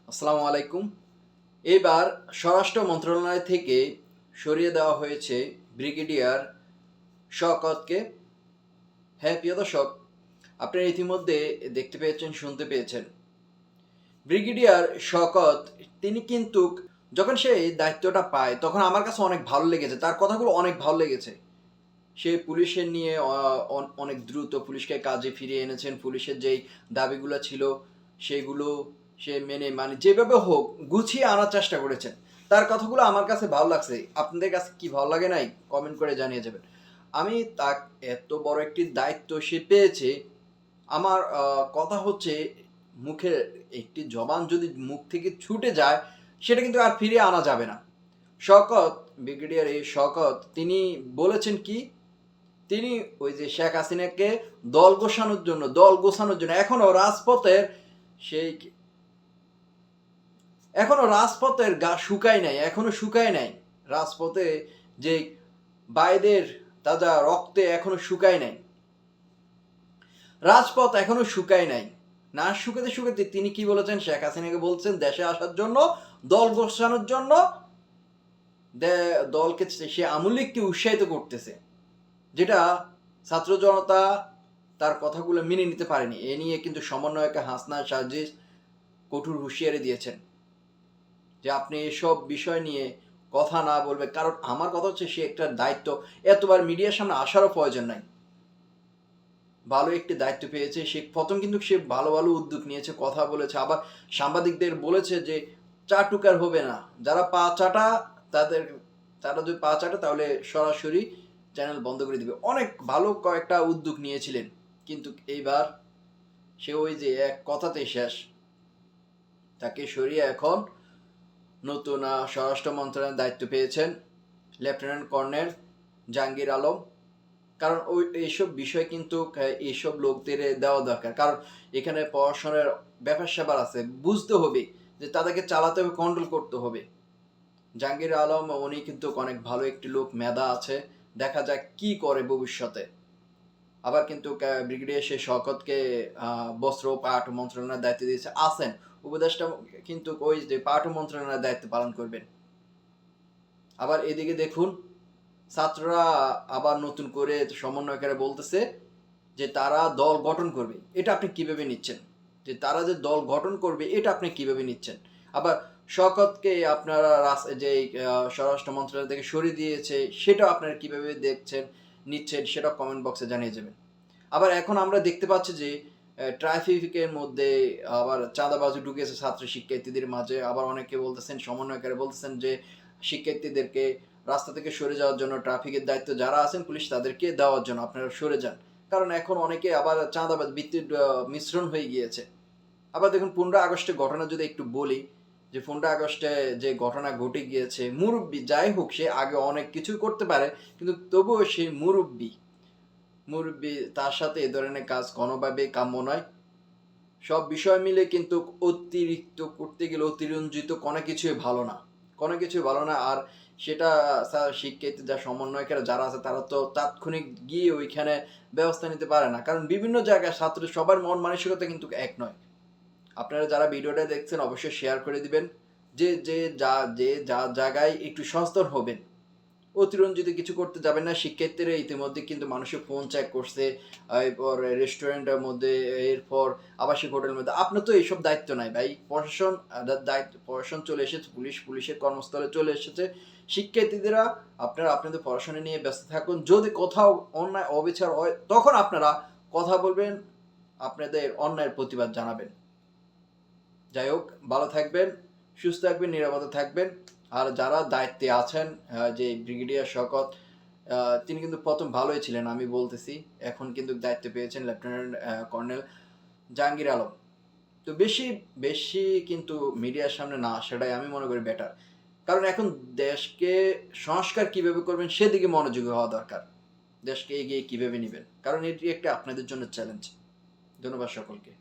আসসালামু আলাইকুম। এবার স্বরাষ্ট্র মন্ত্রণালয় থেকে সরিয়ে দেওয়া হয়েছে ব্রিগেডিয়ার শওকতকে। হ্যাঁ, প্রিয় দর্শক, আপনারা ইতিমধ্যে দেখতে পেয়েছেন, শুনতে পেয়েছেন। ব্রিগেডিয়ার শওকত তিনি কিন্তু যখন সে এই দায়িত্বটা পায় তখন আমার কাছে অনেক ভালো লেগেছে। তার কথাগুলো অনেক ভালো লেগেছে। সে পুলিশের নিয়ে অনেক দ্রুত পুলিশকে কাজে ফিরিয়ে এনেছেন। পুলিশের যেই দাবিগুলো ছিল সেগুলো সে মেনে মানে যেভাবে হোক গুছিয়ে আনার চেষ্টা করেছেন। তার কথাগুলো আমার কাছে ভালো লাগছে। আপনাদের কাছে কি ভালো লাগে নাই? কমেন্ট করে জানিয়ে যাবেন। আমি এত বড় একটি দায়িত্ব সে পেয়েছে। আমার কথা হচ্ছে মুখের একটি জবান যদি মুখ থেকে ছুটে যায় সেটা কিন্তু আর ফিরিয়ে আনা যাবে না। শওকত, ব্রিগেডিয়ার এই শওকত তিনি বলেছেন কি? তিনি ওই যে শেখ হাসিনাকে দল গোছানোর জন্য সেই এখনো রাজপথের গা শুকায় নাই, এখনো শুকায় নাই। রাজপথে যে ভাইদের তাজা রক্তে এখনো শুকায় নাই। রাজপথ এখনো শুকায় নাই। না শুকাতে শুকাতে তিনি কি বলেছেন? শেখ হাসিনাকে বলছেন দেশে আসার জন্য, দল গোছানোর জন্য, দলকে সে আওয়ামী লীগকে উৎসাহিত করতেছে। যেটা ছাত্র জনতা তার কথাগুলো মেনে নিতে পারেনি। এ নিয়ে কিন্তু সমন্বয়কে হাসনাত সাজিদ কঠোর হুঁশিয়ারি দিয়েছেন যে আপনি এসব বিষয় নিয়ে কথা না বলবে। কারণ আমার কথা হচ্ছে সে একটা দায়িত্ব, এতবার মিডিয়ার সামনে আসারও প্রয়োজন নাই। ভালো একটি দায়িত্ব পেয়েছে সে। প্রথম কিন্তু সে ভালো ভালো উদ্যোগ নিয়েছে, কথা বলেছে, আবার সাংবাদিকদের বলেছে যে চাটুকার হবে না, যারা পা চাটা তাদের, তারা যদি পা চাটে তাহলে সরাসরি চ্যানেল বন্ধ করে দিবে। অনেক ভালো কয়েকটা উদ্যোগ নিয়েছিলেন, কিন্তু এইবার সে ওই যে এক কথাতেই শেষ। তাকে সরিয়ে এখন নতুন স্বরাষ্ট্র মন্ত্রণালয়ের দায়িত্ব পেয়েছেন লেফটেন্যান্ট কর্নেল জাহাঙ্গীর আলম। কারণ ওই এইসব বিষয় কিন্তু এইসব লোকদের দেওয়া দরকার। কারণ এখানে পড়াশোনার ব্যাপার স্যাপার আছে, বুঝতে হবে যে তাদেরকে চালাতে হবে, কন্ট্রোল করতে হবে। জাহাঙ্গীর আলম উনি কিন্তু অনেক ভালো একটি লোক, মেধা আছে, দেখা যাক কি করে ভবিষ্যতে। আবার কিন্তু ব্রিগেডিয়ার সেই শওকতকে বস্ত্র ও পাট মন্ত্রণালয়ের দায়িত্ব দিয়েছে। আছেন উপদেষ্টা, কিন্তু ওই যে পাট মন্ত্রণালয়ের দায়িত্ব পালন করবেন। আবার এদিকে দেখুন, ছাত্ররা আবার নতুন করে সমন্বয়কারী বলতেছে যে তারা দল গঠন করবে। এটা আপনি কিভাবে নিচ্ছেন? যে তারা যে দল গঠন করবে এটা আপনি কিভাবে নিচ্ছেন? আবার শওকতকে আপনারা যে স্বরাষ্ট্র মন্ত্রণালয় থেকে সরিয়ে দিয়েছে সেটাও আপনারা কিভাবে দেখছেন, নিচ্ছেন সেটাও কমেন্ট বক্সে জানিয়ে যাবেন। আবার এখন আমরা দেখতে পাচ্ছি যে ট্রাফিকের মধ্যে আবার চাঁদাবাজি ঢুকেছে ছাত্র শিক্ষার্থীদের মাঝে। আবার অনেকে বলতেছেন, সমন্বয়কারী বলতেছেন যে শিক্ষার্থীদেরকে রাস্তা থেকে সরে যাওয়ার জন্য, ট্রাফিকের দায়িত্ব যারা আছেন পুলিশ তাদেরকে দেওয়ার জন্য আপনারা সরে যান। কারণ এখন অনেকে আবার চাঁদাবাজ বৃত্তির মিশ্রণ হয়ে গিয়েছে। আবার দেখুন 15 আগস্টের ঘটনা যদি একটু বলি, যে 15 আগস্টে যে ঘটনা ঘটে গিয়েছে, মুরব্বি যাই হোক সে আগে অনেক কিছুই করতে পারে, কিন্তু তবুও সেই মুরব্বি তার সাথে এ ধরনের কাজ কোনোভাবেই কাম্য নয়। সব বিষয় মিলে কিন্তু অতিরিক্ত করতে গেলে অতিরঞ্জিত কোনো কিছুই ভালো না, কোনো কিছুই ভালো না। আর সেটা শিক্ষার্থী যা সমন্বয়কারী যারা আছে তারা তো তাৎক্ষণিক গিয়ে ওইখানে ব্যবস্থা নিতে পারে না, কারণ বিভিন্ন জায়গায় ছাত্র সবার মন মানসিকতা কিন্তু এক নয়। আপনারা যারা ভিডিওটা দেখছেন অবশ্যই শেয়ার করে দিবেন। যে যা জায়গায় একটু সচেতন হবেন, অতিরঞ্জিত কিছু করতে যাবেন না। শিক্ষার্থীরা ইতিমধ্যে কিন্তু মানুষের ফোন চেক করছে, এরপর রেস্টুরেন্টের মধ্যে, এরপর আবাসিক হোটেলের মধ্যে। আপনার তো এইসব দায়িত্ব নাই ভাই। প্রশাসন দায়িত্ব, প্রশাসন চলে এসেছে, পুলিশের কর্মস্থলে চলে এসেছে। শিক্ষার্থীরা আপনারা আপনাদের পড়াশোনা নিয়ে ব্যস্ত থাকুন। যদি কোথাও অন্যায় অবিচার হয় তখন আপনারা কথা বলবেন, আপনাদের অন্যায়ের প্রতিবাদ জানাবেন। যাই হোক, ভালো থাকবেন, সুস্থ থাকবেন, নিরাপদে থাকবেন। আর যারা দায়িত্বে আছেন, যে ব্রিগেডিয়ার শওকত, তিনি কিন্তু প্রথম ভালোই ছিলেন আমি বলতেছি। এখন কিন্তু দায়িত্ব পেয়েছেন লেফটেন্যান্ট কর্নেল জাহাঙ্গীর আলম। তো বেশি বেশি কিন্তু মিডিয়ার সামনে না আসাটাই আমি মনে করি বেটার। কারণ এখন দেশকে সংস্কার কিভাবে করবেন সেদিকে মনোযোগী হওয়া দরকার। দেশকে এগিয়ে কিভাবে নিবেন, কারণ এটি একটা আপনাদের জন্য চ্যালেঞ্জ। ধন্যবাদ সকলকে।